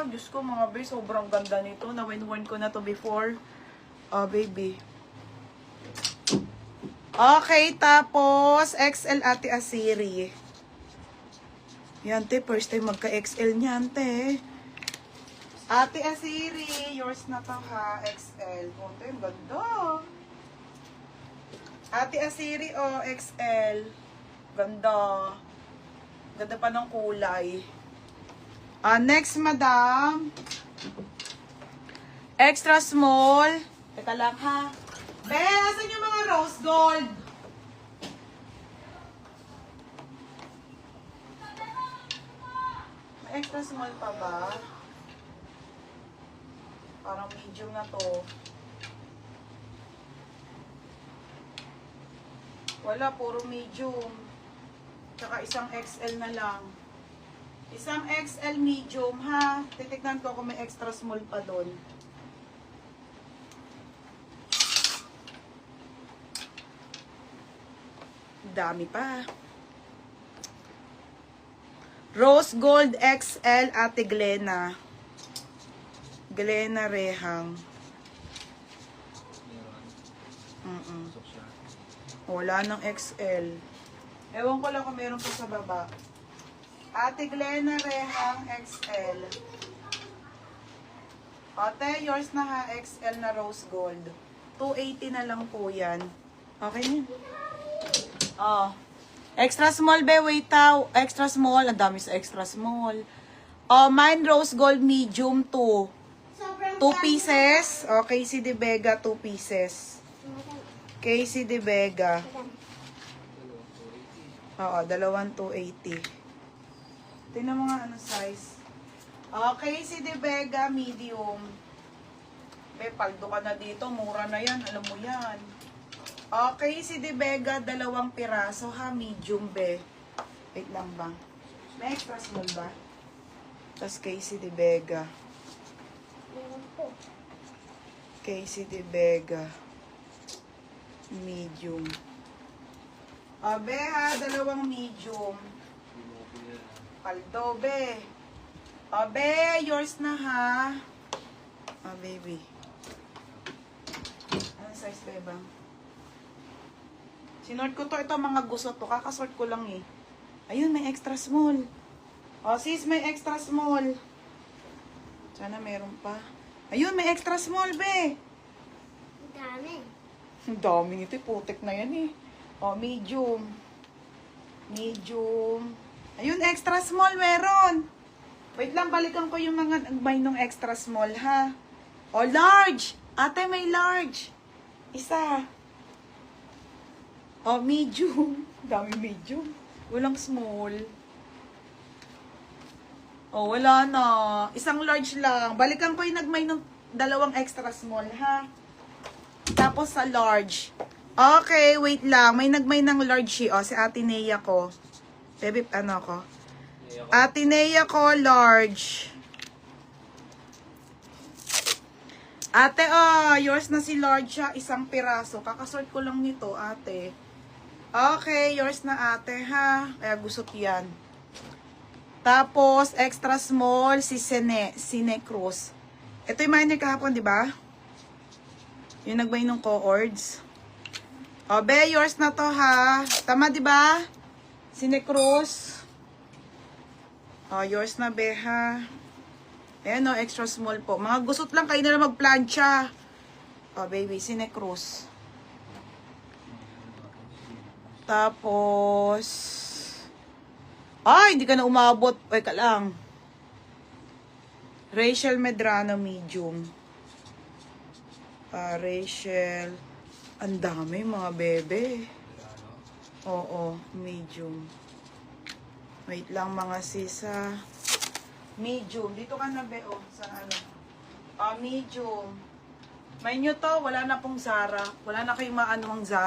Diyos ko mga babe, sobrang ganda nito. Na-worn ko na to before. Oh, baby. Okay, tapos XL Ate Asiri. Yan, te. First time magka-XL niyan, te. Ate Asiri, yours na to ha. XL. Oh, te, ganda. Ate Asiri, oh, XL. Ganda. Ganda pa ng kulay. Next, madam. Extra small. Teka lang, ha. Be, asan yung mga rose gold? May extra small pa ba? Parang medium na to. Wala, puro medium. Tsaka isang XL na lang. Isang XL medium, ha? Titignan ko kung may extra small pa doon. Dami pa. Rose Gold XL Ate Glena. Glena Rehang. Wala ng XL. Ewan ko lang kung meron pa sa baba. Ate Glena Rehang XL. Ate, yours na ha, XL na rose gold. 280 na lang po yan. Okay na. Oh. Extra small be, wait out. Extra small, ang dami sa extra small. Oh, mine rose gold medium 2. 2 pieces. Okay, si De Vega 2 pieces. Casey De Vega. Oo, dalawang 280. Tingnan mo nga ano size. Okay, si De Vega, medium. Be, paldo ka na dito. Mura na yan. Alam mo yan. Okay, si De Vega, 2 piraso ha. Medium, be. Wait lang ba? May extra small ba? Tapos Casey De Vega. Casey De Vega. Medium. Be ha, 2 medium. Paldo, be. Be, yours na ha. Baby. Ano size, be ba? Sinort ko to. Ito mga gusto to. Kakasort ko lang eh. Ayun, may extra small. Sis, may extra small. Sana meron pa. Ayun, may extra small, be. Dami. Ang dami nito. Putik na yan eh. Medium. Medium. Ayun, extra small meron. Wait lang, balikan ko yung mga may nung extra small, ha? Large. Ate, may large. Isa. Medium. Dami medium. Walang small. Wala na. Isang large lang. Balikan ko yung nagmay nung 2 extra small, ha? Tapos sa large. Okay, wait lang. May nagmay ng large eh. Si Ate Nea ko. Baby, ano ko? Ate Nea ko, large. Ate, yours na si large siya. 1 piraso. Kakasort ko lang nito, ate. Okay, yours na ate, ha? Kaya gusot yan. Tapos, extra small, si Sine Cruz. Ito yung minor kahapon, di ba? Yung nagbay ng co-ords. Be, yours na to, ha? Tama, di ba? Sine Cruz. Yours na, be, ha? Ayan, extra small po. Mga gusot lang, kayo na lang magplancha. Baby, Sine Cruz. Tapos, hindi ka na umabot. Ka lang. Rachel Medrano, medium. Rachel. Ang dami, mga bebe. Oo, medium. Wait lang, mga sisa. Medium. Dito ka na, be, sa ano. Medium. May nyo to, wala na pong Zara. Wala na kayong maano ang Zara.